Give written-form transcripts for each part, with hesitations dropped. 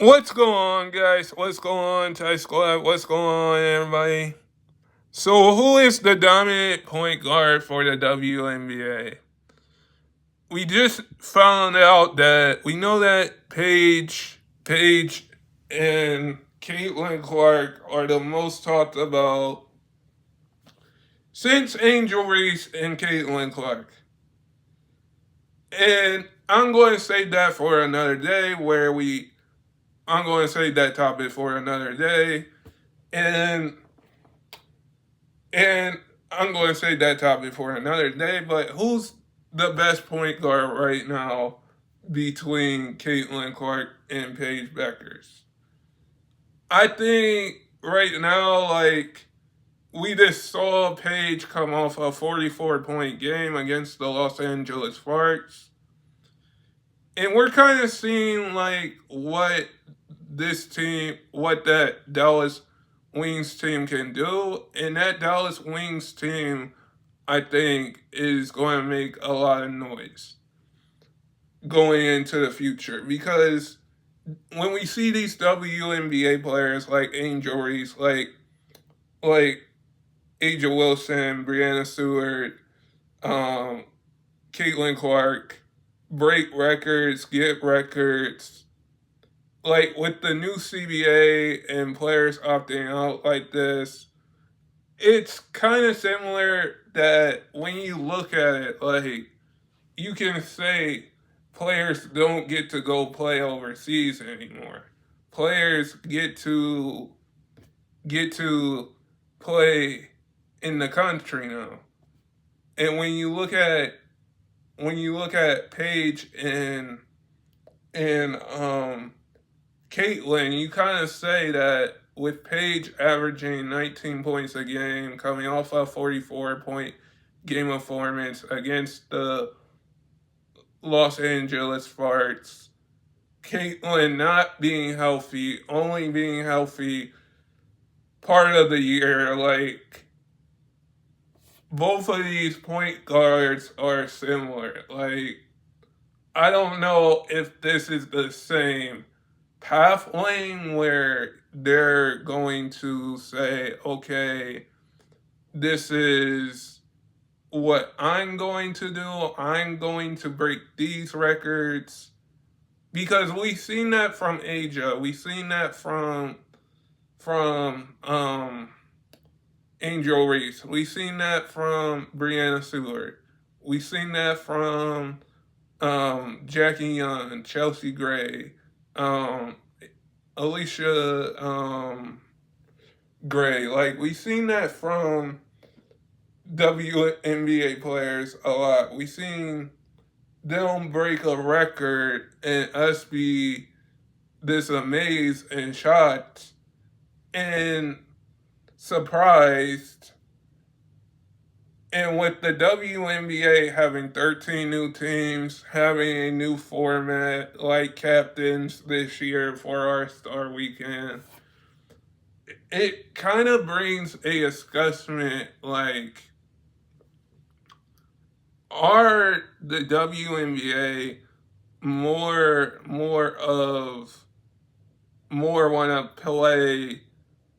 What's going on, guys? What's going on, Thai Squad? What's going on, everybody? So, who is the dominant point guard for the WNBA? We just found out that we know that Paige, and Caitlin Clark are the most talked about since Angel Reese and Caitlin Clark. And I'm going to save that for another day, I'm going to save that topic for another day. And And I'm going to say that topic for another day, but who's the best point guard right now between Caitlin Clark and Paige Bueckers? I think right now, we just saw Paige come off a 44-point game against the Los Angeles Sparks. And we're kind of seeing, what that Dallas Wings team can do. And that Dallas Wings team, I think, is going to make a lot of noise going into the future. Because when we see these WNBA players like Angel Reese, like Aja Wilson, Brianna Stewart, Caitlin Clark, break records, get records, like with the new CBA and players opting out like this, it's kind of similar that when you look at it, you can say players don't get to go play overseas anymore. Players get to play in the country now. And when you look at Paige and Caitlin, you kind of say that with Paige averaging 19 points a game, coming off a 44-point game performance against the Los Angeles Sparks, Caitlin not being healthy, only being healthy part of the year, both of these point guards are similar. I don't know if this is the same path lane where they're going to say, okay, this is what I'm going to do. I'm going to break these records. Because we've seen that from Aja. We've seen that from Angel Reese. We've seen that from Brianna Stewart. We've seen that from Jackie Young, Chelsea Gray, um, Alicia Gray. We've seen that from WNBA players a lot. We've seen them break a record and us be this amazed and shocked and surprised. And with the WNBA having 13 new teams, having a new format like captains this year for our Star Weekend, it kind of brings a assessment are the WNBA more want to play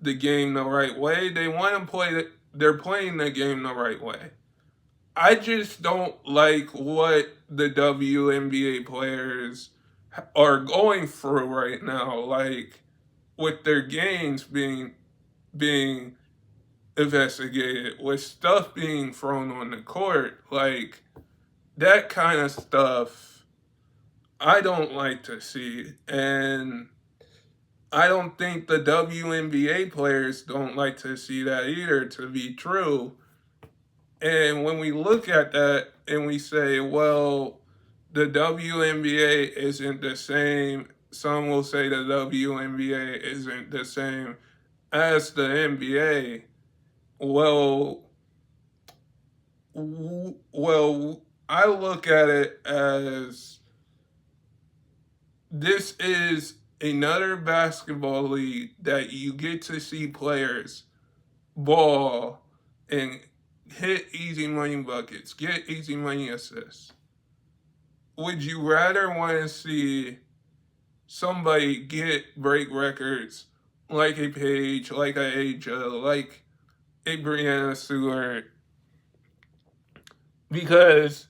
the game the right way? They want to they're playing the game the right way. I just don't like what the WNBA players are going through right now, with their games being investigated, with stuff being thrown on the court, that kind of stuff I don't like to see. And I don't think the WNBA players don't like to see that either, to be true. And when we look at that and we say, well, the WNBA isn't the same, some will say the WNBA isn't the same as the NBA. Well, I look at it as this is another basketball league that you get to see players ball and hit easy money buckets, get easy money assists. Would you rather want to see somebody break records like a Paige, like a Aja, like a Brianna Stewart, because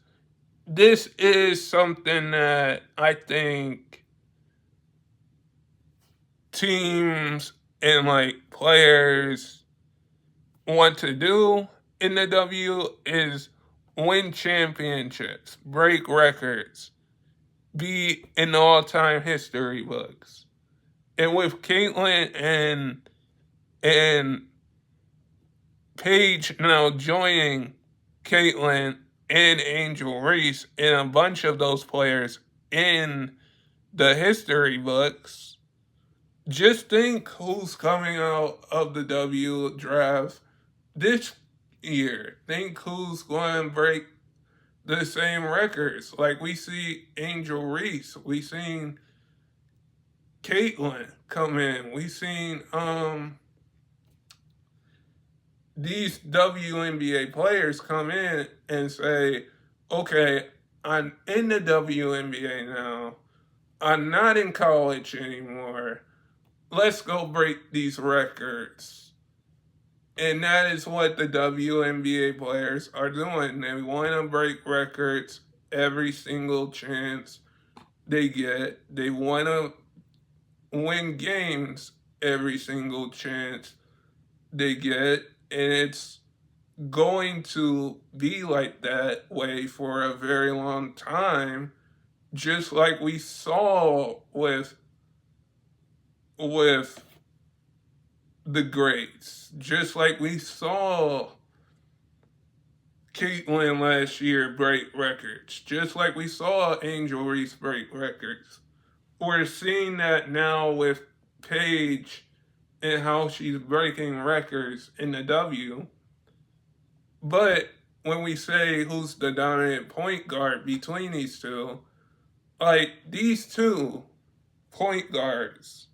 this is something that I think teams and like players want to do in the W is win championships, break records, be in the all-time history books. And with Caitlyn and Paige now joining Caitlyn and Angel Reese and a bunch of those players in the history books, just think who's coming out of the W draft this year. Think who's going to break the same records. Like we see Angel Reese, we seen Caitlyn come in, we seen these WNBA players come in and say, okay, I'm in the WNBA now. I'm not in college anymore. Let's go break these records. And that is what the WNBA players are doing. They want to break records every single chance they get. They want to win games every single chance they get. And it's going to be like that way for a very long time, just like we saw with the greats, just like we saw Caitlyn last year break records, just like we saw Angel Reese break records. We're seeing that now with Paige and how she's breaking records in the W. But when we say who's the dominant point guard between these two, like these two point guards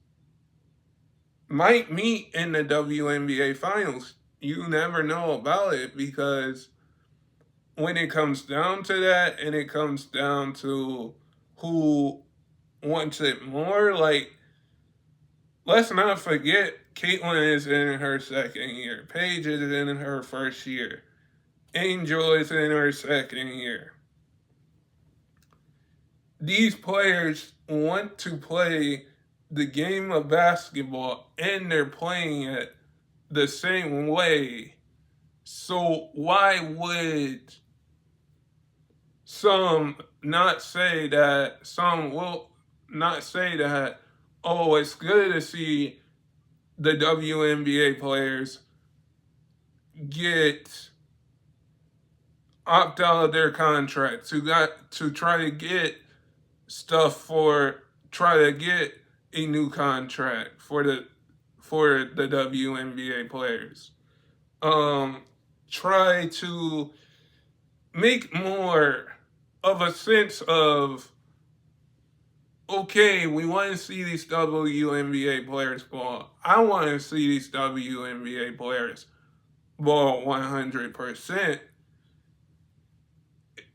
might meet in the WNBA finals. You never know about it, because when it comes down to that and it comes down to who wants it more, like, let's not forget Caitlyn is in her second year. Paige is in her first year. Angel is in her second year. These players want to play the game of basketball and they're playing it the same way. So why would some not say that, some will not say that, oh, it's good to see the WNBA players opt out of their contracts, to try to get try to get a new contract for the WNBA players. Try to make more of a sense of, okay, we want to see these WNBA players ball. I want to see these WNBA players ball 100%.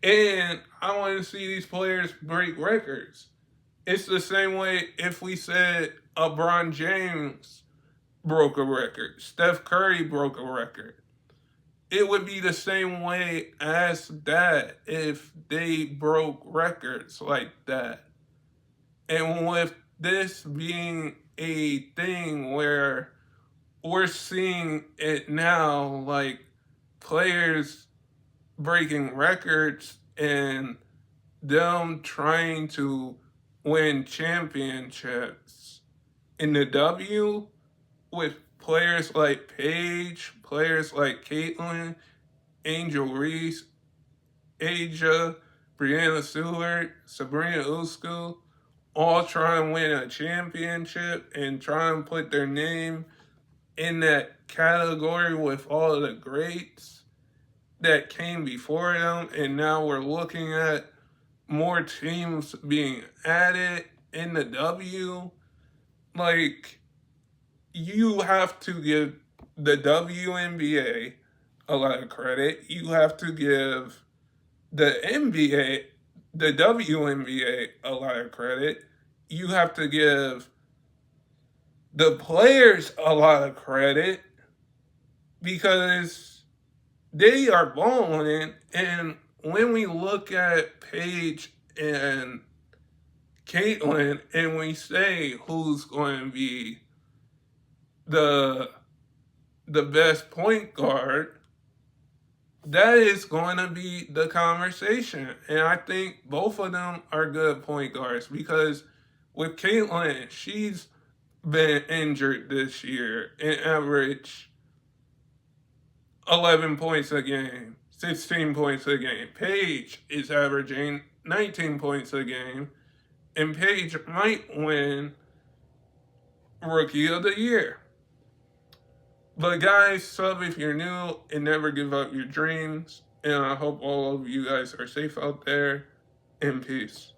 And I want to see these players break records. It's the same way if we said LeBron James broke a record, Steph Curry broke a record. It would be the same way as that if they broke records like that. And with this being a thing where we're seeing it now, like players breaking records and them trying to win championships in the W, with players like Paige, players like Caitlyn, Angel Reese, Aja, Brianna Stewart, Sabrina Usku, all trying to win a championship and try and put their name in that category with all of the greats that came before them. And now we're looking at more teams being added in the W. Like, you have to give the WNBA a lot of credit. You have to give the NBA, the WNBA, a lot of credit. you have to give the players a lot of credit because they are balling. And when we look at Paige and Caitlin and we say who's going to be the best point guard, that is going to be the conversation. And I think both of them are good point guards because with Caitlin, she's been injured this year and average 11 points a game, 16 points a game. Paige is averaging 19 points a game, and Paige might win Rookie of the Year. But guys, sub if you're new and never give up your dreams. And I hope all of you guys are safe out there. And peace.